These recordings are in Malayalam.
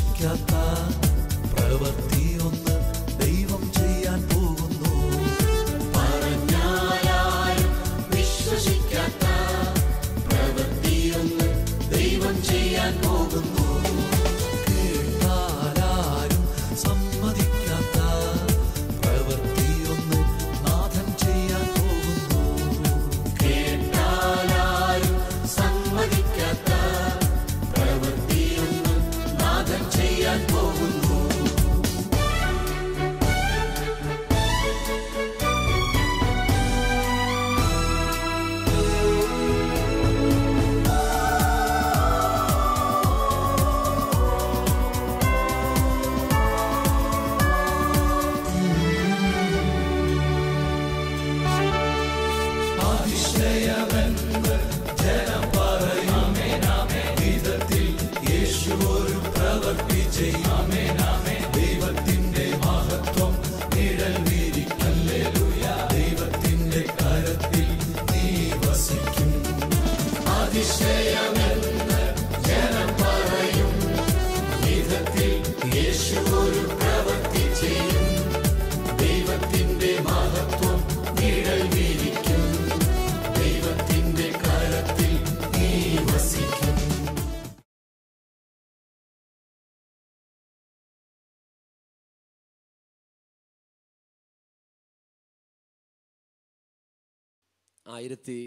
വിശ്വസിക്കാത്ത പ്രവൃത്തിയൊന്ന് ദൈവം ചെയ്യാൻ പോകുന്നു. പറഞ്ഞാലും വിശ്വസിക്കാത്ത പ്രവൃത്തിയൊന്ന് ദൈവം ചെയ്യാൻ പോകുന്നു. കേട്ടാലും സമ്മതിക്കാത്ത പ്രവൃത്തിയൊന്ന് നാഥൻ ചെയ്യാൻ പോകുന്നു. കേട്ടാലും സമ്മതിക്കാത്ത പ്രവൃത്തിയൊന്ന് നാഥൻ ചെയ്യാൻ പോകുന്നു. അതിശയമെന്ന് ജനം പറയും വിധത്തിൽ യേശു ഒരു പ്രവൃത്തി ചെയ്യും. ദൈവത്തിന്റെ മഹത്വം നിഴൽ വീരിക്കും. ഹല്ലേലൂയ. ദൈവത്തിന്റെ കരത്തിൽ നീ വസിക്കും. അതിശയമെന്ന് ജനം പറയും വിധത്തിൽ യേശു ഒരു പ്രവൃത്തി ചെയ്യും. ദൈവത്തിന്റെ മഹത്വം നിഴൽ വീരിക്കും. ദൈവത്തിന്റെ കരത്തിൽ നീ വസിക്കും. ആയിരത്തി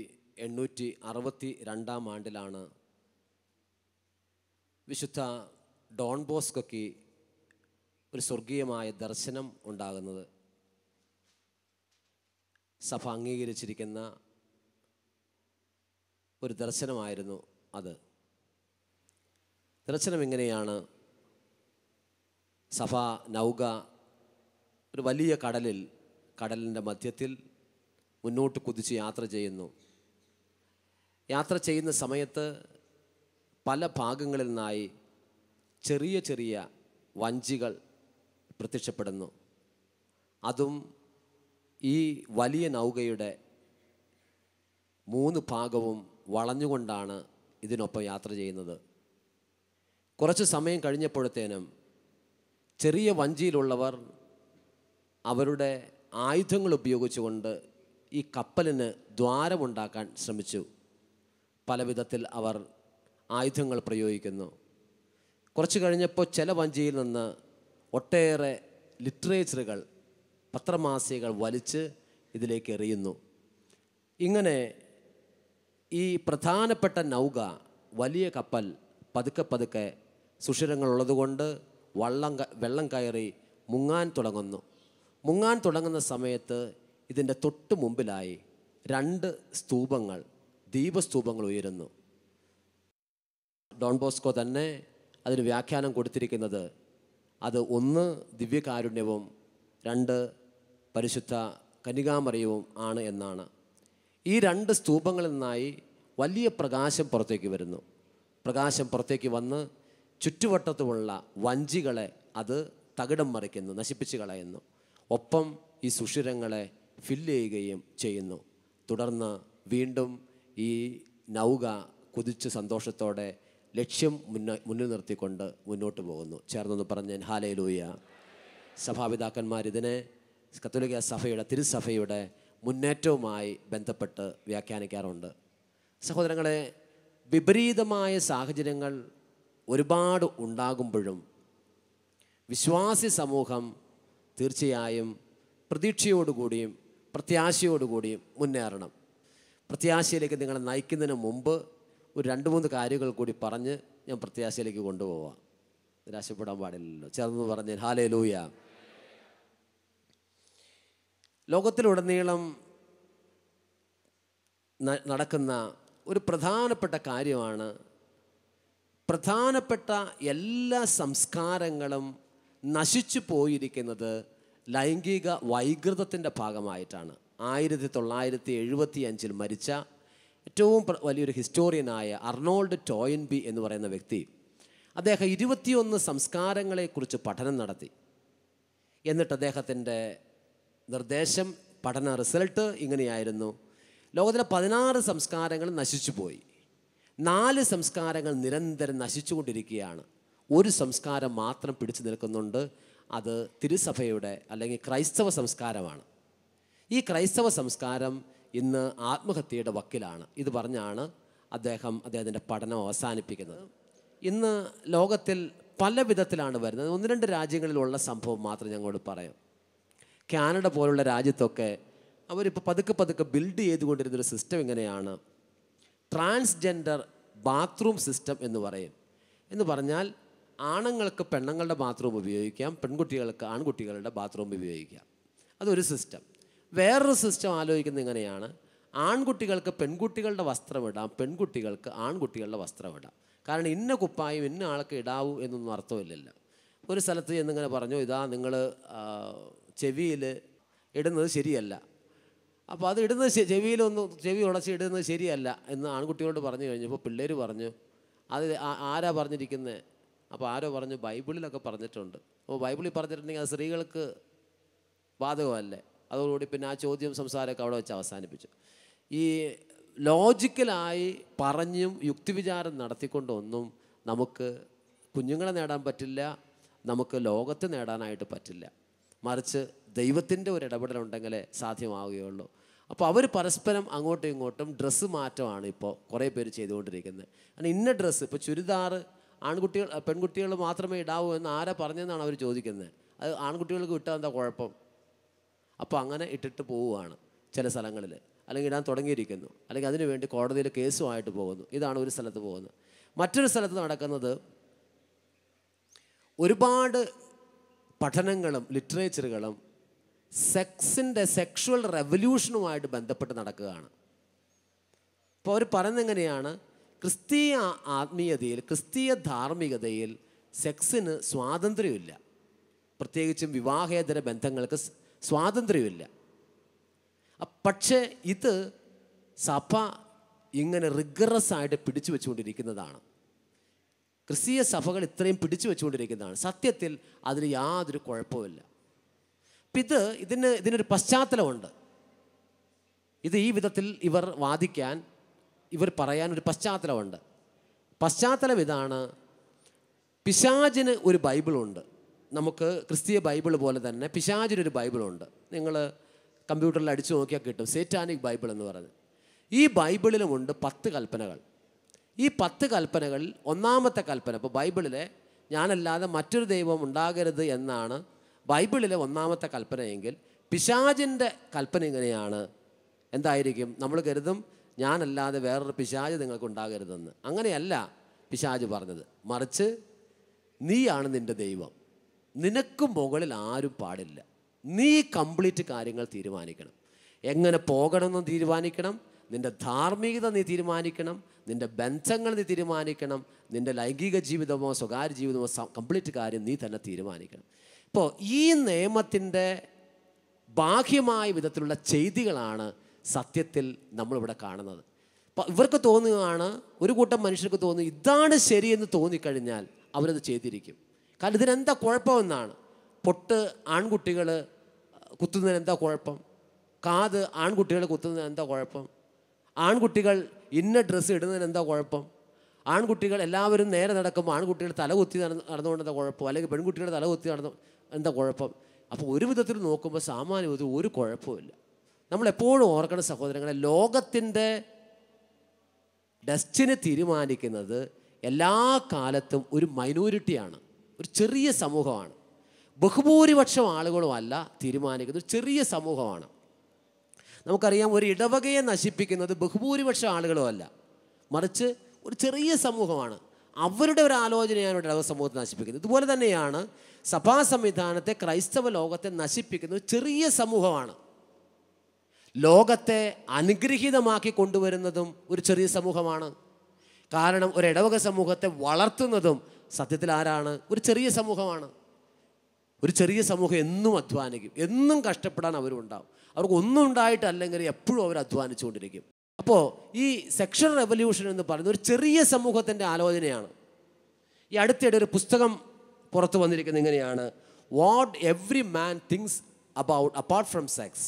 1862 ആണ്ടിലാണ് വിശുദ്ധ ഡോൺ ബോസ്കോയ്ക്ക് ഒരു സ്വർഗീയമായ ദർശനം ഉണ്ടാകുന്നത്. സഭ അംഗീകരിച്ചിരിക്കുന്ന ഒരു ദർശനമായിരുന്നു അത്. ദർശനം ഇങ്ങനെയാണ്: സഭ നൗക ഒരു വലിയ കടലിൻ്റെ മധ്യത്തിൽ മുന്നോട്ട് കുതിച്ച് യാത്ര ചെയ്യുന്നു. യാത്ര ചെയ്യുന്ന സമയത്ത് പല ഭാഗങ്ങളിൽ നിന്നായി ചെറിയ ചെറിയ വഞ്ചികൾ പ്രത്യക്ഷപ്പെടുന്നു. അതും ഈ വലിയ നൗകയുടെ 3 ഭാഗവും വളഞ്ഞുകൊണ്ടാണ് ഇതിനൊപ്പം യാത്ര ചെയ്യുന്നത്. കുറച്ച് സമയം കഴിഞ്ഞപ്പോഴത്തേനും ചെറിയ വഞ്ചിയിലുള്ളവർ അവരുടെ ആയുധങ്ങൾ ഉപയോഗിച്ചുകൊണ്ട് ഈ കപ്പലിന് ദ്വാരമുണ്ടാക്കാൻ ശ്രമിച്ചു. പല വിധത്തിൽ അവർ ആയുധങ്ങൾ പ്രയോഗിക്കുന്നു. കുറച്ച് കഴിഞ്ഞപ്പോൾ ചില വഞ്ചിയിൽ നിന്ന് ഒട്ടേറെ ലിറ്ററേച്ചറുകൾ, പത്രമാസികകൾ വലിച്ച് ഇതിലേക്ക് എറിയുന്നു. ഇങ്ങനെ ഈ പ്രധാനപ്പെട്ട നൗക, വലിയ കപ്പൽ പതുക്കെ പതുക്കെ സുഷിരങ്ങളുള്ളതുകൊണ്ട് വെള്ളം കയറി മുങ്ങാൻ തുടങ്ങുന്നു. മുങ്ങാൻ തുടങ്ങുന്ന സമയത്ത് ഇതിൻ്റെ തൊട്ട് മുമ്പിലായി 2 സ്തൂപങ്ങൾ, ദീപസ്തൂപങ്ങൾ ഉയരുന്നു. ഡോൺ ബോസ്കോ തന്നെ അതിന് വ്യാഖ്യാനം കൊടുത്തിരിക്കുന്നത് അത് 1 ദിവ്യകാരുണ്യവും 2 പരിശുദ്ധ കന്യകാമറിയവും ആണ് എന്നാണ്. ഈ 2 സ്തൂപങ്ങളിൽ നിന്നായി വലിയ പ്രകാശം പുറത്തേക്ക് വരുന്നു. പ്രകാശം പുറത്തേക്ക് വന്ന് ചുറ്റുവട്ടത്തുമുള്ള വഞ്ചികളെ അത് തകിടം മറിക്കുന്നു, നശിപ്പിച്ച് കളയുന്നു. ഒപ്പം ഈ സുഷിരങ്ങളെ ഫില്ല് ചെയ്യുകയും ചെയ്യുന്നു. തുടർന്ന് വീണ്ടും ഈ നൗക കുതിച്ച് സന്തോഷത്തോടെ ലക്ഷ്യം മുന്നിൽ നിർത്തിക്കൊണ്ട് മുന്നോട്ട് പോകുന്നു. ചേർന്നൊന്ന് പറഞ്ഞ് ഹല്ലേലൂയ. സഭാപിതാക്കന്മാരിതിനെ കത്തോലിക്ക സഭയുടെ, തിരുസഭയുടെ മുന്നേറ്റവുമായി ബന്ധപ്പെട്ട് വ്യാഖ്യാനിക്കാറുണ്ട്. സഹോദരങ്ങളെ, വിപരീതമായ സാഹചര്യങ്ങൾ ഒരുപാട് ഉണ്ടാകുമ്പോഴും വിശ്വാസി സമൂഹം തീർച്ചയായും പ്രതീക്ഷയോടുകൂടിയും പ്രത്യാശയോടുകൂടിയും മുന്നേറണം. പ്രത്യാശയിലേക്ക് നിങ്ങളെ നയിക്കുന്നതിന് മുമ്പ് ഒരു 2-3 കാര്യങ്ങൾ കൂടി പറഞ്ഞ് ഞാൻ പ്രത്യാശയിലേക്ക് കൊണ്ടുപോവാം. നിരാശപ്പെടാൻ പാടില്ലല്ലോ. ചേർന്ന് പറഞ്ഞ് ഹല്ലേലൂയ. ലോകത്തിലുടനീളം നടക്കുന്ന ഒരു പ്രധാനപ്പെട്ട കാര്യമാണ്, പ്രധാനപ്പെട്ട എല്ലാ സംസ്കാരങ്ങളും നശിച്ചു പോയിരിക്കുന്നത് ലൈംഗിക വൈകൃതത്തിൻ്റെ ഭാഗമായിട്ടാണ്. 1975 മരിച്ച ഏറ്റവും വലിയൊരു ഹിസ്റ്റോറിയനായ അർണോൾഡ് ടോയിൻബി എന്ന് പറയുന്ന വ്യക്തി, അദ്ദേഹം 21 സംസ്കാരങ്ങളെക്കുറിച്ച് പഠനം നടത്തി. എന്നിട്ട് അദ്ദേഹത്തിൻ്റെ നിർദ്ദേശം, പഠന റിസൾട്ട് ഇങ്ങനെയായിരുന്നു: ലോകത്തിലെ 16 സംസ്കാരങ്ങൾ നശിച്ചു പോയി, 4 സംസ്കാരങ്ങൾ നിരന്തരം നശിച്ചുകൊണ്ടിരിക്കുകയാണ്. ഒരു സംസ്കാരം മാത്രം പിടിച്ചു നിൽക്കുന്നുണ്ട്. അത് തിരുസഭയുടെ അല്ലെങ്കിൽ ക്രൈസ്തവ സംസ്കാരമാണ്. ഈ ക്രൈസ്തവ സംസ്കാരം ഇന്ന് ആത്മഹത്യയുടെ വക്കിലാണ്. ഇത് പറഞ്ഞാണ് അദ്ദേഹത്തിൻ്റെ പഠനം അവസാനിപ്പിക്കുന്നത്. ഇന്ന് ലോകത്തിൽ പല വിധത്തിലാണ് വരുന്നത്. 1-2 രാജ്യങ്ങളിലുള്ള സംഭവം മാത്രം ഞങ്ങളോട് പറയാം. കാനഡ പോലുള്ള രാജ്യത്തൊക്കെ അവരിപ്പോൾ പതുക്കെ ബിൽഡ് ചെയ്തുകൊണ്ടിരുന്നൊരു സിസ്റ്റം ഇങ്ങനെയാണ്. ട്രാൻസ്ജെൻഡർ ബാത്റൂം സിസ്റ്റം എന്ന് പറയും. എന്ന് പറഞ്ഞാൽ ആണുങ്ങൾക്ക് പെണ്ണുങ്ങളുടെ ബാത്റൂം ഉപയോഗിക്കാം, പെൺകുട്ടികൾക്ക് ആൺകുട്ടികളുടെ ബാത്റൂം ഉപയോഗിക്കാം. അതൊരു സിസ്റ്റം. വേറൊരു സിസ്റ്റം ആലോചിക്കുന്നത് ഇങ്ങനെയാണ്: ആൺകുട്ടികൾക്ക് പെൺകുട്ടികളുടെ വസ്ത്രമിടാം, പെൺകുട്ടികൾക്ക് ആൺകുട്ടികളുടെ വസ്ത്രമിടാം. കാരണം ഇന്ന കുപ്പായും ഇന്ന ആൾക്ക് ഇടാവൂ എന്നൊന്നും അർത്ഥമില്ലല്ലോ. ഒരു സ്ഥലത്ത് ചെന്നിങ്ങനെ പറഞ്ഞു, ഇതാ നിങ്ങൾ ചെവിയിൽ ഇടുന്നത് ശരിയല്ല, അപ്പോൾ അത് ഇടുന്നത് ചെവി ഉടച്ച് ഇടുന്നത് ശരിയല്ല എന്ന് ആൺകുട്ടികളോട് പറഞ്ഞു കഴിഞ്ഞപ്പോൾ പിള്ളേർ പറഞ്ഞു, അത് ആരാ പറഞ്ഞിരിക്കുന്നത്? അപ്പോൾ ആരോ പറഞ്ഞു, ബൈബിളിലൊക്കെ പറഞ്ഞിട്ടുണ്ട്. അപ്പോൾ ബൈബിളിൽ പറഞ്ഞിട്ടുണ്ടെങ്കിൽ അത് സ്ത്രീകൾക്ക് ബാധകമല്ലേ? അതോടുകൂടി പിന്നെ ആ ചോദ്യം സംസാരമൊക്കെ അവിടെ വെച്ച് അവസാനിപ്പിച്ചു. ഈ ലോജിക്കലായി പറഞ്ഞും യുക്തിവിചാരം നടത്തിക്കൊണ്ടൊന്നും നമുക്ക് കുഞ്ഞുങ്ങളെ നേടാൻ പറ്റില്ല, നമുക്ക് ലോകത്ത് നേടാനായിട്ട് പറ്റില്ല. മറിച്ച് ദൈവത്തിൻ്റെ ഒരു ഇടപെടലുണ്ടെങ്കിലേ സാധ്യമാവുകയുള്ളൂ. അപ്പോൾ അവർ പരസ്പരം അങ്ങോട്ടും ഇങ്ങോട്ടും ഡ്രസ്സ് മാറ്റമാണ് ഇപ്പോൾ കുറേ പേര് ചെയ്തുകൊണ്ടിരിക്കുന്നത്. കാരണം ഇന്ന ഡ്രസ്സ്, ഇപ്പോൾ ചുരിദാർ പെൺകുട്ടികൾ മാത്രമേ ഇടാവൂ എന്ന് ആരാ പറഞ്ഞതെന്നാണ് അവർ ചോദിക്കുന്നത്. അത് ആൺകുട്ടികൾക്ക് വിട്ടാൽ എന്താ കുഴപ്പം? അപ്പോൾ അങ്ങനെ ഇട്ടിട്ട് പോവുകയാണ് ചില സ്ഥലങ്ങളിൽ, അല്ലെങ്കിൽ ഇടാൻ തുടങ്ങിയിരിക്കുന്നു, അല്ലെങ്കിൽ അതിനു വേണ്ടി കോടതിയിൽ കേസുമായിട്ട് പോകുന്നു. ഇതാണ് ഒരു സ്ഥലത്ത് പോകുന്നത്. മറ്റൊരു സ്ഥലത്ത് നടക്കുന്നത് ഒരുപാട് പഠനങ്ങളും ലിറ്ററേച്ചറുകളും സെക്ഷുവൽ റെവല്യൂഷനുമായിട്ട് ബന്ധപ്പെട്ട് നടക്കുകയാണ്. അപ്പോൾ അവർ പറയുന്നത് എങ്ങനെയാണ്? ക്രിസ്തീയ ആത്മീയതയിൽ, ക്രിസ്തീയ ധാർമ്മികതയിൽ സെക്സിന് സ്വാതന്ത്ര്യമില്ല, പ്രത്യേകിച്ചും വിവാഹേതര ബന്ധങ്ങൾക്ക് സ്വാതന്ത്ര്യമില്ല. പക്ഷേ ഇത് സഭ ഇങ്ങനെ റിഗറസ് ആയിട്ട് പിടിച്ചു വെച്ചുകൊണ്ടിരിക്കുന്നതാണ്. ക്രിസ്തീയ സഭകൾ ഇത്രയും പിടിച്ചു വെച്ചുകൊണ്ടിരിക്കുന്നതാണ്. സത്യത്തിൽ അതിന് യാതൊരു കുഴപ്പമില്ല. അപ്പം ഇതിനൊരു പശ്ചാത്തലമുണ്ട്. ഇത് ഈ വിധത്തിൽ ഇവർ പറയാനൊരു പശ്ചാത്തലമുണ്ട്. പശ്ചാത്തലം ഇതാണ്: പിശാചിന് ഒരു ബൈബിളുണ്ട്. നമുക്ക് ക്രിസ്തീയ ബൈബിൾ പോലെ തന്നെ പിശാചിനൊരു ബൈബിളുണ്ട്. നിങ്ങൾ കമ്പ്യൂട്ടറിൽ അടിച്ചു നോക്കിയാൽ കിട്ടും, സേറ്റാനിക് ബൈബിൾ എന്ന് പറഞ്ഞ്. ഈ ബൈബിളിലുമുണ്ട് 10 കൽപ്പനകൾ. ഈ 10 കൽപ്പനകളിൽ ഒന്നാമത്തെ കൽപ്പന, ഇപ്പോൾ ബൈബിളിലെ ഞാനല്ലാതെ മറ്റൊരു ദൈവം ഉണ്ടാകരുത് എന്നാണ് ബൈബിളിലെ ഒന്നാമത്തെ കൽപ്പനയെങ്കിൽ, പിശാചിൻ്റെ കൽപ്പന ഇങ്ങനെയാണ്. എന്തായിരിക്കും? നമ്മൾ കരുതും ഞാനല്ലാതെ വേറൊരു പിശാച് നിങ്ങൾക്ക് ഉണ്ടാകരുതെന്ന്. അങ്ങനെയല്ല പിശാച് പറഞ്ഞത്. മറിച്ച് നീയാണ് നിൻ്റെ ദൈവം, നിനക്ക് മുകളിൽ ആരും പാടില്ല, നീ കംപ്ലീറ്റ് കാര്യങ്ങൾ തീരുമാനിക്കണം. എങ്ങനെ പോകണമെന്ന് തീരുമാനിക്കണം, നിൻ്റെ ധാർമ്മികത നീ തീരുമാനിക്കണം, നിൻ്റെ ബന്ധങ്ങൾ നീ തീരുമാനിക്കണം, നിൻ്റെ ലൈംഗിക ജീവിതമോ സ്വകാര്യ ജീവിതമോ കംപ്ലീറ്റ് കാര്യം നീ തന്നെ തീരുമാനിക്കണം. ഇപ്പോൾ ഈ നിയമത്തിൻ്റെ ബാഹ്യമായ വിധത്തിലുള്ള ചെയ്തികളാണ് സത്യത്തിൽ നമ്മളിവിടെ കാണുന്നത്. അപ്പോൾ ഇവർക്ക് തോന്നുകയാണ്, ഒരു കൂട്ടം മനുഷ്യർക്ക് തോന്നുന്നു ഇതാണ് ശരിയെന്ന് തോന്നിക്കഴിഞ്ഞാൽ അവരത് ചെയ്തിരിക്കും. കാരണം ഇതിനെന്താ കുഴപ്പമെന്നാണ്. പൊട്ട് ആൺകുട്ടികൾ കുത്തുന്നതിന് എന്താ കുഴപ്പം? കാത് ആൺകുട്ടികൾ കുത്തുന്നതിന് എന്താ കുഴപ്പം? ആൺകുട്ടികൾ ഇന്ന ഡ്രസ്സ് ഇടുന്നതിന് എന്താ കുഴപ്പം? ആൺകുട്ടികൾ എല്ലാവരും നേരെ നടക്കുമ്പോൾ ആൺകുട്ടികൾ തലകുത്തി നടന്നുകൊണ്ട് എന്താ കുഴപ്പം? അല്ലെങ്കിൽ പെൺകുട്ടികൾ തലകുത്തി എന്താ കുഴപ്പം? അപ്പോൾ ഒരു വിധത്തിൽ നോക്കുമ്പോൾ സാമാന്യ വിധത്തിൽ ഒരു കുഴപ്പമില്ല. നമ്മളെപ്പോഴും ഓർക്കണം സഹോദരങ്ങളെ, ലോകത്തിൻ്റെ ഡെസ്റ്റിനി തീരുമാനിക്കുന്നത് എല്ലാ കാലത്തും ഒരു മൈനോറിറ്റിയാണ്, ഒരു ചെറിയ സമൂഹമാണ്. ബഹുഭൂരിപക്ഷം ആളുകളുമല്ല തീരുമാനിക്കുന്നത്, ഒരു ചെറിയ സമൂഹമാണ്. നമുക്കറിയാം, ഒരു ഇടവകയെ നശിപ്പിക്കുന്നത് ബഹുഭൂരിപക്ഷം ആളുകളുമല്ല, മറിച്ച് ഒരു ചെറിയ സമൂഹമാണ്. അവരുടെ ഒരു ആലോചനയാണ് ഒരു ഇടവക സമൂഹത്തെ നശിപ്പിക്കുന്നത്. ഇതുപോലെ തന്നെയാണ് സഭാ സംവിധാനത്തെ, ക്രൈസ്തവ ലോകത്തെ നശിപ്പിക്കുന്നത് ചെറിയ സമൂഹമാണ്. ലോകത്തെ അനുഗ്രഹീതമാക്കി കൊണ്ടുവരുന്നതും ഒരു ചെറിയ സമൂഹമാണ്. കാരണം ഒരു ഇടവക സമൂഹത്തെ വളർത്തുന്നതും സത്യത്തിൽ ആരാണ്? ഒരു ചെറിയ സമൂഹമാണ്. ഒരു ചെറിയ സമൂഹം എന്നും അധ്വാനിക്കും, എന്നും കഷ്ടപ്പെടാൻ അവരുണ്ടാവും. അവർക്ക് ഒന്നും ഉണ്ടായിട്ടല്ലെങ്കിൽ എപ്പോഴും അവർ അധ്വാനിച്ചുകൊണ്ടിരിക്കും. അപ്പോൾ ഈ സെക്ഷൽ റെവല്യൂഷൻ എന്ന് പറയുന്നത് ഒരു ചെറിയ സമൂഹത്തിൻ്റെ ആലോചനയാണ്. ഈ അടുത്തിടെ ഒരു പുസ്തകം പുറത്തു വന്നിരിക്കുന്നത് ഇങ്ങനെയാണ്: what every man thinks apart from sex.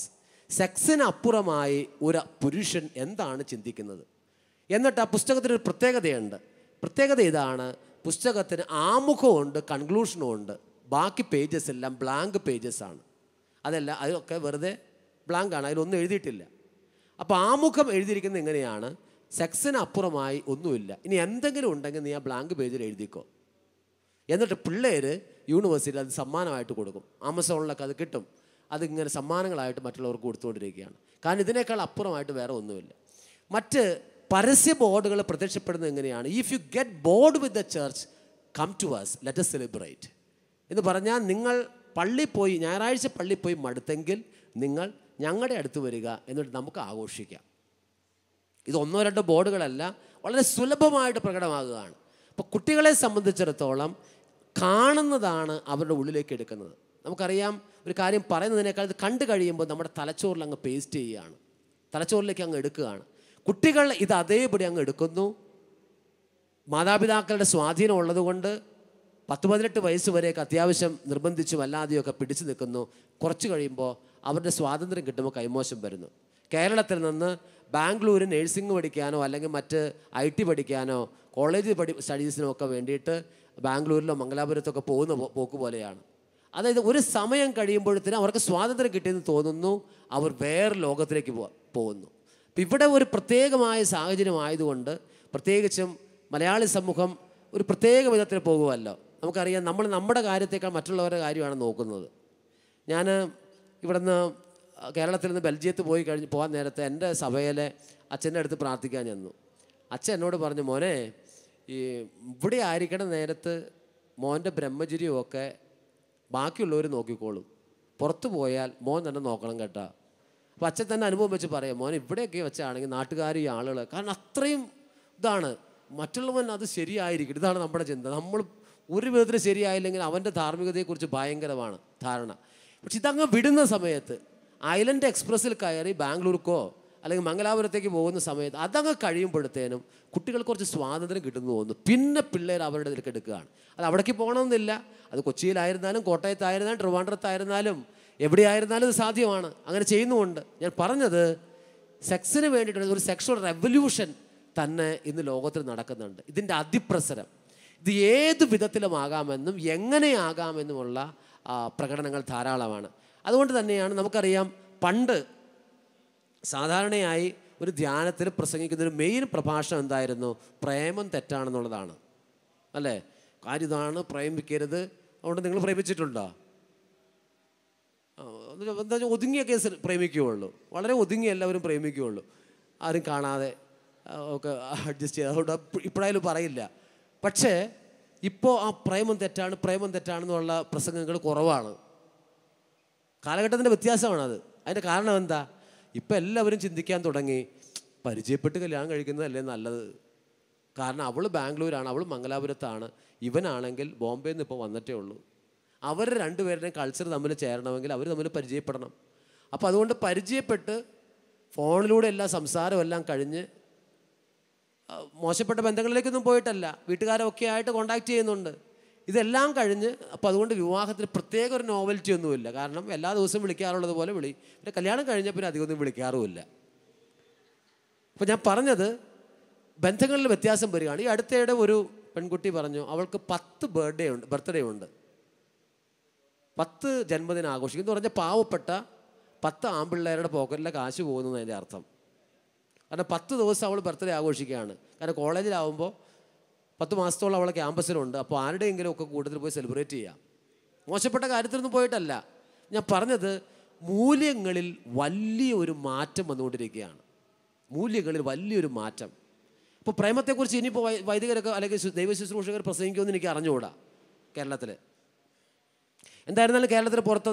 സെക്സിന് അപ്പുറമായി ഒരു പുരുഷൻ എന്താണ് ചിന്തിക്കുന്നത്. എന്നിട്ട് ആ പുസ്തകത്തിനൊരു പ്രത്യേകതയുണ്ട്. പ്രത്യേകത ഇതാണ്: പുസ്തകത്തിന് ആമുഖമുണ്ട്, കൺക്ലൂഷനും ഉണ്ട്. ബാക്കി പേജസ് എല്ലാം ബ്ലാങ്ക് പേജസ് ആണ്. അതൊക്കെ വെറുതെ ബ്ലാങ്ക് ആണ്, അതിലൊന്നും എഴുതിയിട്ടില്ല. അപ്പോൾ ആമുഖം എഴുതിയിരിക്കുന്നത് ഇങ്ങനെയാണ്: സെക്സിന് അപ്പുറമായി ഒന്നുമില്ല, ഇനി എന്തെങ്കിലും ഉണ്ടെങ്കിൽ നീ ആ ബ്ലാങ്ക് പേജിൽ എഴുതിക്കോ. എന്നിട്ട് പിള്ളേർ യൂണിവേഴ്സിറ്റിയിൽ അത് സമ്മാനമായിട്ട് കൊടുക്കും. ആമസോണിലൊക്കെ അത് കിട്ടും. അതിങ്ങനെ സമ്മാനങ്ങളായിട്ട് മറ്റുള്ളവർക്ക് കൊടുത്തുകൊണ്ടിരിക്കുകയാണ്. കാരണം ഇതിനേക്കാൾ അപ്പുറമായിട്ട് വേറെ ഒന്നുമില്ല. മറ്റ് പരസ്യ ബോർഡുകൾ പ്രത്യക്ഷപ്പെടുന്നത് എങ്ങനെയാണ്? If you get bored with the church, come to us, let us celebrate എന്ന് പറഞ്ഞാൽ, നിങ്ങൾ പള്ളിയിൽ പോയി, ഞായറാഴ്ച പള്ളിയിൽ പോയി മടുത്തെങ്കിൽ നിങ്ങൾ ഞങ്ങളുടെ അടുത്ത് വരിക, എന്നിട്ട് നമുക്ക് ആഘോഷിക്കാം. ഇത് 1-2 ബോർഡുകളല്ല, വളരെ സുലഭമായിട്ട് പ്രകടമാകുകയാണ്. അപ്പോൾ കുട്ടികളെ സംബന്ധിച്ചിടത്തോളം കാണുന്നതാണ് അവരുടെ ഉള്ളിലേക്ക് എടുക്കുന്നത്. നമുക്കറിയാം, ഒരു കാര്യം പറയുന്നതിനേക്കാൾ ഇത് കണ്ടു കഴിയുമ്പോൾ നമ്മുടെ തലച്ചോറിൽ അങ്ങ് പേസ്റ്റ് ചെയ്യുകയാണ്, തലച്ചോറിലേക്ക് അങ്ങ് എടുക്കുകയാണ്. കുട്ടികൾ ഇത് അതേപടി അങ്ങ് എടുക്കുന്നു. മാതാപിതാക്കളുടെ സ്വാധീനം ഉള്ളതുകൊണ്ട് 10-18 വയസ്സ് വരെയൊക്കെ അത്യാവശ്യം നിർബന്ധിച്ചും അല്ലാതെയൊക്കെ പിടിച്ചു നിൽക്കുന്നു. കുറച്ച് കഴിയുമ്പോൾ അവരുടെ സ്വാതന്ത്ര്യം കിട്ടുമ്പോൾ കൈമോശം വരുന്നു. കേരളത്തിൽ നിന്ന് ബാംഗ്ലൂർ നേഴ്സിംഗ് പഠിക്കാനോ അല്ലെങ്കിൽ മറ്റ് IT പഠിക്കാനോ കോളേജ് സ്റ്റഡീസിനോ ഒക്കെ വേണ്ടിയിട്ട് ബാംഗ്ലൂരിലോ മംഗലാപുരത്തൊക്കെ പോകുന്ന പോക്ക് പോലെയാണ്. അതായത് ഒരു സമയം കഴിയുമ്പോഴത്തേനും അവർക്ക് സ്വാതന്ത്ര്യം കിട്ടിയെന്ന് തോന്നുന്നു, അവർ വേറെ ലോകത്തിലേക്ക് പോകുന്നു. അപ്പം ഇവിടെ ഒരു പ്രത്യേകമായ സാഹചര്യമായതുകൊണ്ട്, പ്രത്യേകിച്ചും മലയാളി സമൂഹം ഒരു പ്രത്യേക വിധത്തിൽ പോകുമല്ലോ. നമുക്കറിയാം, നമ്മൾ നമ്മുടെ കാര്യത്തേക്കാൾ മറ്റുള്ളവരുടെ കാര്യമാണ് നോക്കുന്നത്. ഞാൻ ഇവിടുന്ന് കേരളത്തിൽ നിന്ന് ബെൽജിയത്ത് പോകാൻ നേരത്തെ എൻ്റെ സഭയിലെ അച്ഛൻ്റെ അടുത്ത് പ്രാർത്ഥിക്കാൻ ചെന്നു. അച്ഛൻ എന്നോട് പറഞ്ഞു, മോനെ, ഈ ഇവിടെ ആയിരിക്കണ നേരത്ത് മോൻ്റെ ബ്രഹ്മചര്യമൊക്കെ ബാക്കിയുള്ളവർ നോക്കിക്കോളും, പുറത്തു പോയാൽ മോൻ തന്നെ നോക്കണം കേട്ടോ. അപ്പോൾ അച്ഛൻ തന്നെ അനുഭവം വെച്ച് പറയാം, മോൻ ഇവിടെയൊക്കെ വെച്ചാണെങ്കിൽ നാട്ടുകാർ, ഈ ആളുകൾ, കാരണം അത്രയും ഇതാണ്, മറ്റുള്ളവൻ അത് ശരിയായിരിക്കും, ഇതാണ് നമ്മുടെ ചിന്ത. നമ്മൾ ഒരു വിധത്തിൽ ശരിയായില്ലെങ്കിൽ അവൻ്റെ ധാർമ്മികതയെക്കുറിച്ച് ഭയങ്കരമാണ് ധാരണ. പക്ഷെ ഇതങ്ങ് വിടുന്ന സമയത്ത്, ഐലൻഡ് എക്സ്പ്രസ്സിൽ കയറി ബാംഗ്ലൂർക്കോ അല്ലെങ്കിൽ മംഗലാപുരത്തേക്ക് പോകുന്ന സമയത്ത് അതങ്ങ് കഴിയുമ്പോഴത്തേനും കുട്ടികൾക്ക് കുറച്ച് സ്വാതന്ത്ര്യം കിട്ടുന്നു തോന്നുന്നു. പിന്നെ പിള്ളേർ അവരുടെ ഇതിലേക്ക് എടുക്കുകയാണ്. അത് അവിടേക്ക് പോകണമെന്നില്ല, അത് കൊച്ചിയിലായിരുന്നാലും കോട്ടയത്തായിരുന്നാലും ട്രിവാൻഡ്രത്തായിരുന്നാലും എവിടെയായിരുന്നാലും ഇത് സാധ്യമാണ്, അങ്ങനെ ചെയ്യുന്നുമുണ്ട്. ഞാൻ പറഞ്ഞത്, സെക്സിന് വേണ്ടിയിട്ടുള്ള ഒരു സെക്ഷൽ റെവല്യൂഷൻ തന്നെ ഇന്ന് ലോകത്തിൽ നടക്കുന്നുണ്ട്. ഇതിൻ്റെ അതിപ്രസരം, ഇത് ഏത് വിധത്തിലുമാകാമെന്നും എങ്ങനെയാകാമെന്നുമുള്ള പ്രകടനങ്ങൾ ധാരാളമാണ്. അതുകൊണ്ട് തന്നെയാണ് നമുക്കറിയാം, പണ്ട് സാധാരണയായി ഒരു ധ്യാനത്തിൽ പ്രസംഗിക്കുന്നൊരു മെയിൻ പ്രഭാഷണം എന്തായിരുന്നു? പ്രേമം തെറ്റാണെന്നുള്ളതാണ്, അല്ലേ? കാര്യം ഇതാണ്, പ്രേമിക്കരുത്. അതുകൊണ്ട് നിങ്ങൾ പ്രേമിച്ചിട്ടുണ്ടോ? എന്താ വെച്ചാൽ ഒതുങ്ങിയ കേസ് പ്രേമിക്കുകയുള്ളൂ, വളരെ ഒതുങ്ങി എല്ലാവരും പ്രേമിക്കുകയുള്ളൂ, ആരും കാണാതെ ഒക്കെ അഡ്ജസ്റ്റ് ചെയ്ത്. അതുകൊണ്ട് ഇപ്പോഴായാലും പറയില്ല. പക്ഷേ ഇപ്പോൾ ആ പ്രേമം തെറ്റാണെന്നുള്ള പ്രസംഗങ്ങൾ കുറവാണ്. കാലഘട്ടത്തിൻ്റെ വ്യത്യാസമാണത്. അതിൻ്റെ കാരണം എന്താ? ഇപ്പം എല്ലാവരും ചിന്തിക്കാൻ തുടങ്ങി, പരിചയപ്പെട്ട് കല്യാണം കഴിക്കുന്നതല്ലേ നല്ലത്. കാരണം അവൾ ബാംഗ്ലൂരാണ്, അവൾ മംഗലാപുരത്താണ്, ഇവനാണെങ്കിൽ ബോംബെയിൽ നിന്ന് ഇപ്പോൾ വന്നിട്ടേ ഉള്ളൂ. അവർ രണ്ടുപേരുടെയും കൾച്ചർ തമ്മിൽ ചേരണമെങ്കിൽ അവർ തമ്മിൽ പരിചയപ്പെടണം. അപ്പോൾ അതുകൊണ്ട് പരിചയപ്പെട്ട് ഫോണിലൂടെ എല്ലാ സംസാരവും എല്ലാം കഴിഞ്ഞ്, മോശപ്പെട്ട ബന്ധങ്ങളിലേക്കൊന്നും പോയിട്ടല്ല, വീട്ടുകാരൊക്കെ ആയിട്ട് കോണ്ടാക്ട് ചെയ്യുന്നുണ്ട്, ഇതെല്ലാം കഴിഞ്ഞ്. അപ്പോൾ അതുകൊണ്ട് വിവാഹത്തിന് പ്രത്യേക ഒരു നോവൽറ്റി ഒന്നുമില്ല. കാരണം എല്ലാ ദിവസവും വിളിക്കാറുള്ളത് പോലെ പിന്നെ കല്യാണം കഴിഞ്ഞാൽ പിന്നെ അധികമൊന്നും വിളിക്കാറുമില്ല. അപ്പോൾ ഞാൻ പറഞ്ഞത്, ബന്ധങ്ങളിൽ വ്യത്യാസം വരികയാണ്. ഈ അടുത്തയിടെ ഒരു പെൺകുട്ടി പറഞ്ഞു, അവൾക്ക് 10 ബർത്ത്ഡേ ഉണ്ട്, 10 ജന്മദിനം ആഘോഷിക്കും എന്ന് പറഞ്ഞാൽ പാവപ്പെട്ട 10 ആൺപിള്ളേരുടെ പോക്കറ്റിലെ കാശ് പോകുന്നു എന്നതിൻ്റെ അർത്ഥം. കാരണം 10 ദിവസം അവൾ ബർത്ത്ഡേ ആഘോഷിക്കുകയാണ്. കാരണം കോളേജിലാവുമ്പോൾ 10 മാസത്തോളം അവളെ ക്യാമ്പസിലുണ്ട്. അപ്പോൾ ആരുടെയെങ്കിലും ഒക്കെ കൂടുതൽ പോയി സെലിബ്രേറ്റ് ചെയ്യാം. മോശപ്പെട്ട കാര്യത്തിലൊന്നും പോയിട്ടല്ല. ഞാൻ പറഞ്ഞത്, മൂല്യങ്ങളിൽ വലിയൊരു മാറ്റം വന്നുകൊണ്ടിരിക്കുകയാണ്. മൂല്യങ്ങളിൽ വലിയൊരു മാറ്റം. ഇപ്പോൾ പ്രേമത്തെക്കുറിച്ച് ഇനിയിപ്പോൾ വൈദികരൊക്കെ അല്ലെങ്കിൽ ദൈവ ശുശ്രൂഷകർ പ്രസംഗിക്കുമെന്ന് എനിക്ക് അറിഞ്ഞുകൂടാ കേരളത്തിൽ. എന്തായിരുന്നാലും കേരളത്തിന് പുറത്ത്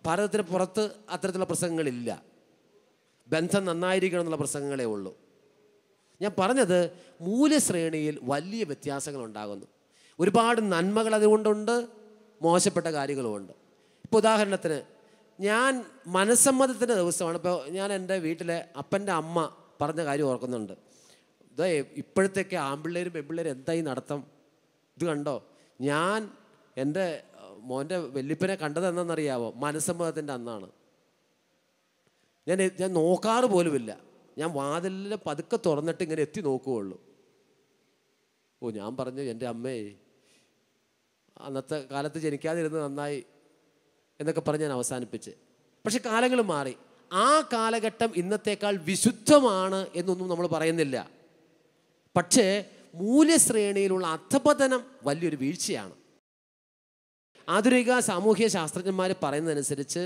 ഭാരതത്തിന് പുറത്ത് അത്തരത്തിലുള്ള പ്രസംഗങ്ങളില്ല. ബന്ധം നന്നായിരിക്കണം എന്നുള്ള പ്രസംഗങ്ങളേ ഉള്ളൂ. ഞാൻ പറഞ്ഞത്, മൂല്യശ്രേണിയിൽ വലിയ വ്യത്യാസങ്ങൾ ഉണ്ടാകുന്നു. ഒരുപാട് നന്മകൾ അതുകൊണ്ടുണ്ട്, മോശപ്പെട്ട കാര്യങ്ങളുമുണ്ട്. ഇപ്പോൾ ഉദാഹരണത്തിന്, ഞാൻ മനസ്സമ്മതത്തിൻ്റെ ദിവസമാണ്. ഇപ്പോൾ ഞാൻ എൻ്റെ വീട്ടിലെ അപ്പൻ്റെ അമ്മ പറഞ്ഞ കാര്യം ഓർക്കുന്നുണ്ട്. ഇപ്പോഴത്തേക്ക് ആൺപിള്ളേരും പെൺപിള്ളേരും എന്തായി നടത്തം, ഇത് കണ്ടോ? ഞാൻ എൻ്റെ മോൻ്റെ വല്യപ്പനെ കണ്ടത് എന്താണെന്നറിയാവോ? മനസ്സമ്മതത്തിൻ്റെ അന്നാണ്. ഞാൻ നോക്കാറ് പോലുമില്ല. ഞാൻ വാതിലിൽ പതുക്കെ തുറന്നിട്ട് ഇങ്ങനെ എത്തി നോക്കുകയുള്ളൂ. ഞാൻ പറഞ്ഞു എൻ്റെ അമ്മേ, അന്നത്തെ കാലത്ത് ജനിക്കാതിരുന്നത് നന്നായി എന്നൊക്കെ പറഞ്ഞ് ഞാൻ അവസാനിപ്പിച്ച്. പക്ഷെ കാലങ്ങൾ മാറി. ആ കാലഘട്ടം ഇന്നത്തേക്കാൾ വിശുദ്ധമാണ് എന്നൊന്നും നമ്മൾ പറയുന്നില്ല. പക്ഷേ മൂല്യശ്രേണിയിലുള്ള അധപതനം വലിയൊരു വീഴ്ചയാണ്. ആധുനിക സാമൂഹ്യ ശാസ്ത്രജ്ഞന്മാർ പറയുന്നതനുസരിച്ച്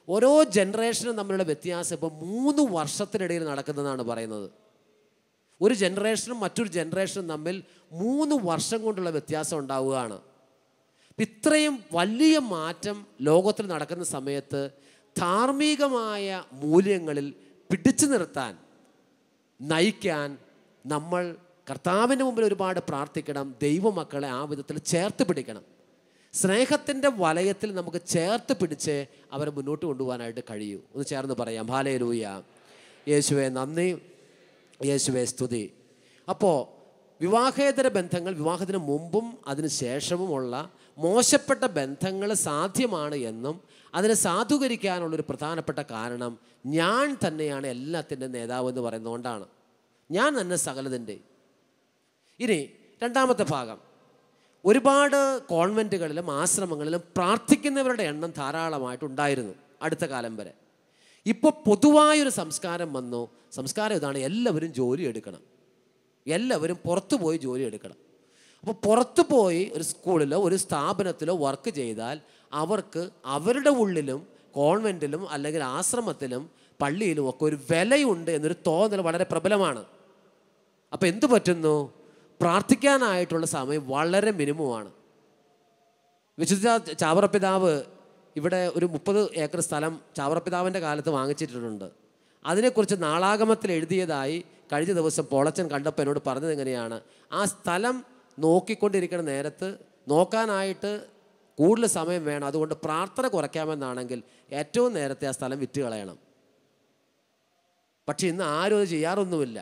ഓരോ ജനറേഷനും തമ്മിലുള്ള വ്യത്യാസം ഇപ്പോൾ 3 വർഷത്തിനിടയിൽ നടക്കുന്നതാണ് പറയുന്നത്. ഒരു ജനറേഷനും മറ്റൊരു ജനറേഷനും തമ്മിൽ 3 വർഷം കൊണ്ടുള്ള വ്യത്യാസം ഉണ്ടാവുകയാണ്. ഇത്രയും വലിയ മാറ്റം ലോകത്തിൽ നടക്കുന്ന സമയത്ത് ധാർമ്മികമായ മൂല്യങ്ങളിൽ പിടിച്ചു നിർത്താൻ, നയിക്കാൻ നമ്മൾ കർത്താവിൻ്റെ മുമ്പിൽ ഒരുപാട് പ്രാർത്ഥിക്കണം. ദൈവമക്കളെ ആ വിധത്തിൽ ചേർത്ത് പിടിക്കണം. സ്നേഹത്തിൻ്റെ വലയത്തിൽ നമുക്ക് ചേർത്ത് പിടിച്ച് അവരെ മുന്നോട്ട് കൊണ്ടുപോകാനായിട്ട് കഴിയൂ. ഒന്ന് ചേർന്ന് പറയാം, ഹല്ലേലൂയ. യേശുവേ നന്ദി, യേശുവേ സ്തുതി. അപ്പോൾ വിവാഹേതര ബന്ധങ്ങൾ, വിവാഹത്തിന് മുമ്പും അതിന് ശേഷവുമുള്ള മോശപ്പെട്ട ബന്ധങ്ങൾ സാധ്യമാണ് എന്നും അതിനെ സാധൂകരിക്കാനുള്ളൊരു പ്രധാനപ്പെട്ട കാരണം ഞാൻ തന്നെയാണ് എല്ലാത്തിൻ്റെ നേതാവ് എന്ന് പറയുന്നതുകൊണ്ടാണ്. ഞാൻ തന്നെ സകലതിൻ്റെ. ഇനി രണ്ടാമത്തെ ഭാഗം, ഒരുപാട് കോൺവെൻറ്റുകളിലും ആശ്രമങ്ങളിലും പ്രാർത്ഥിക്കുന്നവരുടെ എണ്ണം ധാരാളമായിട്ടുണ്ടായിരുന്നു അടുത്ത കാലം വരെ. ഇപ്പോൾ പൊതുവായൊരു സംസ്കാരം വന്നു. സംസ്കാരം ഇതാണ്, എല്ലാവരും ജോലി എടുക്കണം, എല്ലാവരും പുറത്തു പോയി ജോലി എടുക്കണം. അപ്പോൾ പുറത്തു പോയി ഒരു സ്കൂളിലോ ഒരു സ്ഥാപനത്തിലോ വർക്ക് ചെയ്താൽ അവർക്ക് അവരുടെ ഉള്ളിലും കോൺവെൻറ്റിലും അല്ലെങ്കിൽ ആശ്രമത്തിലും പള്ളിയിലും ഒക്കെ ഒരു വിലയുണ്ട് എന്നൊരു തോന്നൽ വളരെ പ്രബലമാണ്. അപ്പോൾ എന്തു പറ്റുന്നു? പ്രാർത്ഥിക്കാനായിട്ടുള്ള സമയം വളരെ മിനിമമാണ്. വിശുദ്ധ ചാവറപ്പിതാവ് ഇവിടെ ഒരു 30 ഏക്കർ സ്ഥലം ചാവറപ്പിതാവിൻ്റെ കാലത്ത് വാങ്ങിച്ചിട്ടുണ്ട്. അതിനെക്കുറിച്ച് നാളാഗമത്തിൽ എഴുതിയതായി കഴിഞ്ഞ ദിവസം പോളച്ചൻ കണ്ടപ്പോൾ എന്നോട് പറഞ്ഞത് എങ്ങനെയാണ്, ആ സ്ഥലം നോക്കിക്കൊണ്ടിരിക്കുന്ന നേരത്ത് നോക്കാനായിട്ട് കൂടുതൽ സമയം വേണം, അതുകൊണ്ട് പ്രാർത്ഥന കുറയ്ക്കാമെന്നാണെങ്കിൽ ഏറ്റവും നേരത്തെ ആ സ്ഥലം വിറ്റ് കളയണം. പക്ഷെ ഇന്ന് ആരും അത് ചെയ്യാറൊന്നുമില്ല.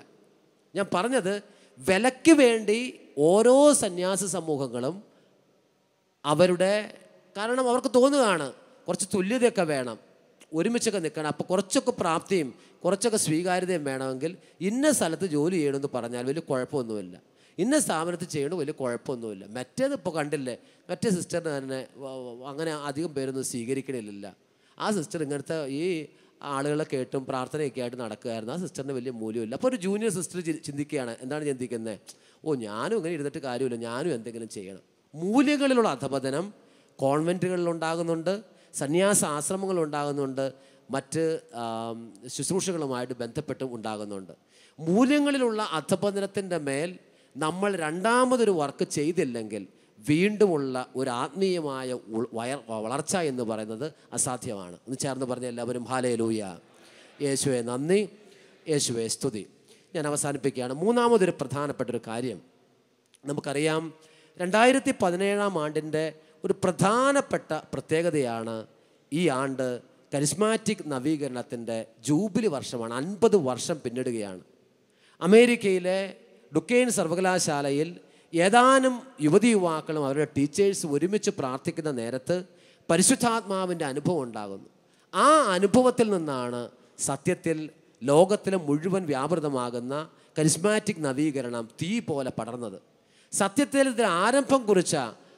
ഞാൻ പറഞ്ഞത്, വിലയ്ക്ക് വേണ്ടി ഓരോ സന്യാസി സമൂഹങ്ങളും അവരുടെ, കാരണം അവർക്ക് തോന്നുകയാണ് കുറച്ച് തുല്യതയൊക്കെ വേണം, ഒരുമിച്ചൊക്കെ നിൽക്കണം, അപ്പോൾ കുറച്ചൊക്കെ പ്രാപ്തിയും കുറച്ചൊക്കെ സ്വീകാര്യതയും വേണമെങ്കിൽ ഇന്ന സ്ഥലത്ത് ജോലി ചെയ്യണമെന്ന് പറഞ്ഞാൽ വലിയ കുഴപ്പമൊന്നുമില്ല, ഇന്ന സ്ഥാപനത്തിൽ ചെയ്യണം വലിയ കുഴപ്പമൊന്നുമില്ല. മറ്റേത് ഇപ്പോൾ കണ്ടില്ലേ, മറ്റേ സിസ്റ്ററിന് തന്നെ അങ്ങനെ അധികം പേരൊന്നും സ്വീകരിക്കണില്ല. ആ സിസ്റ്റർ ഇങ്ങനത്തെ ഈ ആളുകളെ കേട്ടും പ്രാർത്ഥനയൊക്കെ ആയിട്ട് നടക്കുകയായിരുന്നു. ആ സിസ്റ്ററിന് വലിയ മൂല്യമില്ല. അപ്പോൾ ഒരു ജൂനിയർ സിസ്റ്റർ ചിന്തിക്കുകയാണ്, എന്താണ് ചിന്തിക്കുന്നത്? ഞാനും ഇങ്ങനെ ഇരുന്നിട്ട് കാര്യമില്ല, ഞാനും എന്തെങ്കിലും ചെയ്യണം. മൂല്യങ്ങളിലുള്ള അധപതനം കോൺവെൻറ്റുകളിലുണ്ടാകുന്നുണ്ട്, സന്യാസ ആശ്രമങ്ങളുണ്ടാകുന്നുണ്ട്, മറ്റ് ശുശ്രൂഷകളുമായിട്ട് ബന്ധപ്പെട്ടും ഉണ്ടാകുന്നുണ്ട്. മൂല്യങ്ങളിലുള്ള അധപതനത്തിൻ്റെ മേൽ നമ്മൾ രണ്ടാമതൊരു വർക്ക് ചെയ്തില്ലെങ്കിൽ വീണ്ടുമുള്ള ഒരു ആത്മീയമായ വളർച്ച എന്ന് പറയുന്നത് അസാധ്യമാണ്. ഒന്ന് ചേർന്ന് പറഞ്ഞ എല്ലാവരും ഹല്ലേലൂയ. യേശുവേ നന്ദി, യേശുവേ സ്തുതി. ഞാൻ അവസാനിപ്പിക്കുകയാണ്. മൂന്നാമതൊരു പ്രധാനപ്പെട്ടൊരു കാര്യം നമുക്കറിയാം, 2017 ആണ്ടിൻ്റെ ഒരു പ്രധാനപ്പെട്ട പ്രത്യേകതയാണ് ഈ ആണ്ട് കരിസ്മാറ്റിക് നവീകരണത്തിൻ്റെ ജൂബിലി വർഷമാണ്. 50 വർഷം പിന്നിടുകയാണ്. അമേരിക്കയിലെ ഡുക്കെയിൻ സർവകലാശാലയിൽ ഏതാനും യുവതിയുവാക്കളും അവരുടെ ടീച്ചേഴ്സ് ഒരുമിച്ച് പ്രാർത്ഥിക്കുന്ന നേരത്ത് പരിശുദ്ധാത്മാവിൻ്റെ അനുഭവം ഉണ്ടാകുന്നു. ആ അനുഭവത്തിൽ നിന്നാണ് സത്യത്തിൽ ലോകത്തിലെ മുഴുവൻ വ്യാപൃതമാകുന്ന കരിസ്മാറ്റിക് നവീകരണം തീ പോലെ പടർന്നത്. സത്യത്തിൽ ഇതിന് ആരംഭം കുറിച്ച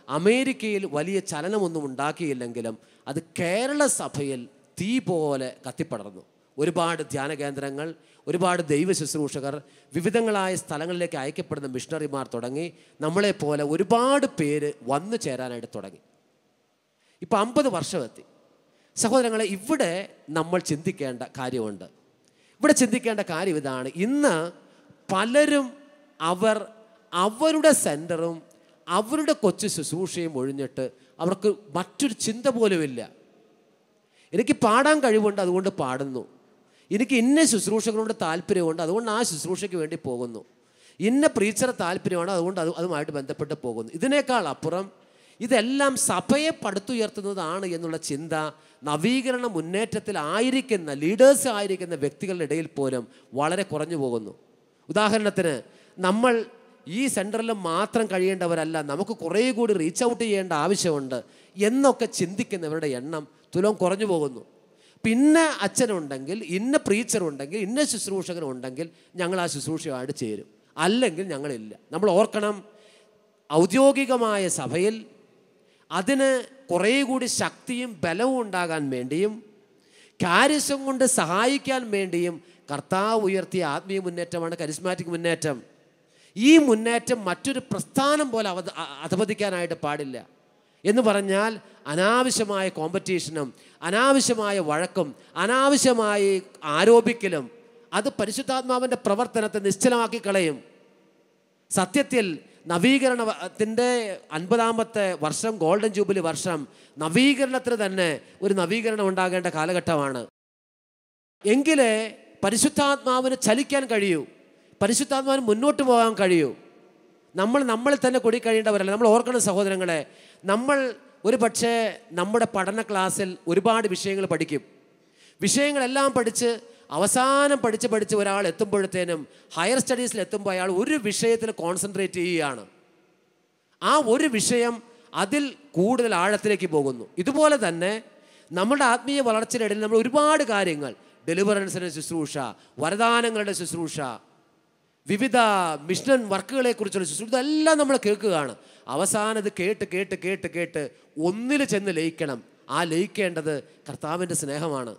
അമേരിക്കയിൽ വലിയ ചലനമൊന്നും ഉണ്ടാക്കിയില്ലെങ്കിലും അത് കേരള സഭയിൽ തീ പോലെ കത്തിപ്പടർന്നു. ഒരുപാട് ധ്യാന കേന്ദ്രങ്ങൾ, ഒരുപാട് ദൈവ ശുശ്രൂഷകർ, വിവിധങ്ങളായ സ്ഥലങ്ങളിലേക്ക് അയക്കപ്പെടുന്ന മിഷണറിമാർ തുടങ്ങി നമ്മളെപ്പോലെ ഒരുപാട് പേര് വന്നു ചേരാനായിട്ട് തുടങ്ങി. ഇപ്പം 50 വർഷമെത്തി. സഹോദരങ്ങളെ, ഇവിടെ നമ്മൾ ചിന്തിക്കേണ്ട കാര്യമുണ്ട്. ഇവിടെ ചിന്തിക്കേണ്ട കാര്യം ഇതാണ്. ഇന്ന് പലരും അവരുടെ സെൻറ്ററും അവരുടെ കൊച്ചു ശുശ്രൂഷയും ഒഴിഞ്ഞിട്ട് അവർക്ക് മറ്റൊരു ചിന്ത പോലുമില്ല. എനിക്ക് പാടാൻ കഴിവുണ്ട്, അതുകൊണ്ട് പാടുന്നു. എനിക്ക് ഇന്ന ശുശ്രൂഷകളോട് താല്പര്യമുണ്ട്, അതുകൊണ്ട് ആ ശുശ്രൂഷയ്ക്ക് വേണ്ടി പോകുന്നു. ഇന്ന പ്രീച്ചറെ താല്പര്യമാണ്, അതുകൊണ്ട് അതുമായിട്ട് ബന്ധപ്പെട്ട് പോകുന്നു. ഇതിനേക്കാൾ അപ്പുറം ഇതെല്ലാം സഭയെ പടുത്തുയർത്തുന്നതാണ് എന്നുള്ള ചിന്ത നവീകരണ മുന്നേറ്റത്തിലായിരിക്കുന്ന ലീഡേഴ്സ് ആയിരിക്കുന്ന വ്യക്തികളുടെ ഇടയിൽ പോലും വളരെ കുറഞ്ഞു പോകുന്നു. ഉദാഹരണത്തിന്, നമ്മൾ ഈ സെൻറ്ററിൽ മാത്രം കഴിയേണ്ടവരല്ല, നമുക്ക് കുറേ കൂടി റീച്ച് ഔട്ട് ചെയ്യേണ്ട ആവശ്യമുണ്ട് എന്നൊക്കെ ചിന്തിക്കുന്നവരുടെ എണ്ണം തുലോം കുറഞ്ഞു പോകുന്നു. പിന്നെ അച്ഛനുണ്ടെങ്കിൽ, ഇന്ന പ്രീച്ചറുണ്ടെങ്കിൽ, ഇന്ന ശുശ്രൂഷകനുണ്ടെങ്കിൽ ഞങ്ങൾ ആ ശുശ്രൂഷയുമായിട്ട് ചേരും, അല്ലെങ്കിൽ ഞങ്ങളില്ല. നമ്മൾ ഓർക്കണം, ഔദ്യോഗികമായ സഭയിൽ അതിന് കുറേ കൂടി ശക്തിയും ബലവും ഉണ്ടാകാൻ വേണ്ടിയും കാര്യസം കൊണ്ട് സഹായിക്കാൻ വേണ്ടിയും കർത്താവ് ഉയർത്തിയ ആത്മീയ മുന്നേറ്റമാണ് കരിസ്മാറ്റിക് മുന്നേറ്റം. ഈ മുന്നേറ്റം മറ്റൊരു പ്രസ്ഥാനം പോലെ അധപതിക്കാനായിട്ട് പാടില്ല. എന്ന് പറഞ്ഞാൽ അനാവശ്യമായ കോമ്പറ്റീഷനും അനാവശ്യമായ വഴക്കും അനാവശ്യമായി ആരോപിക്കലും അത് പരിശുദ്ധാത്മാവിൻ്റെ പ്രവർത്തനത്തെ നിശ്ചലമാക്കി കളയും. സത്യത്തിൽ നവീകരണത്തിൻ്റെ 50-ാമത്തെ വർഷം, ഗോൾഡൻ ജൂബിലി വർഷം, നവീകരണത്തിന് തന്നെ ഒരു നവീകരണം ഉണ്ടാകേണ്ട കാലഘട്ടമാണ്. എങ്കിലേ പരിശുദ്ധാത്മാവിന് ചലിക്കാൻ കഴിയൂ, പരിശുദ്ധാത്മാവിന് മുന്നോട്ട് പോകാൻ കഴിയൂ. നമ്മളിൽ തന്നെ കുടിക്കഴിയേണ്ടവരല്ല. നമ്മൾ ഓർക്കണം സഹോദരങ്ങളെ, നമ്മൾ ഒരു പക്ഷേ നമ്മുടെ പഠന ക്ലാസ്സിൽ ഒരുപാട് വിഷയങ്ങൾ പഠിക്കും. വിഷയങ്ങളെല്ലാം പഠിച്ച് അവസാനം പഠിച്ച് ഒരാൾ എത്തുമ്പോഴത്തേനും ഹയർ സ്റ്റഡീസിൽ എത്തുമ്പോൾ അയാൾ ഒരു വിഷയത്തിൽ കോൺസെൻട്രേറ്റ് ചെയ്യുകയാണ്. ആ ഒരു വിഷയം അതിൽ കൂടുതൽ ആഴത്തിലേക്ക് പോകുന്നു. ഇതുപോലെ തന്നെ നമ്മുടെ ആത്മീയ വളർച്ചയുടെ ഇടയിൽ നമ്മൾ ഒരുപാട് കാര്യങ്ങൾ, ഡെലിവറൻസിൻ്റെ ശുശ്രൂഷ, വരദാനങ്ങളുടെ ശുശ്രൂഷ, വിവിധ മിഷൻ വർക്കുകളെക്കുറിച്ചുള്ള ശുശ്രൂഷ, ഇതെല്ലാം നമ്മൾ കേൾക്കുകയാണ്. അവസാനം ഇത് കേട്ട് ഒന്നിൽ ചെന്ന് ലയിക്കണം. ആ ലയിക്കേണ്ടത് കർത്താവിൻ്റെ സ്നേഹമാണ്.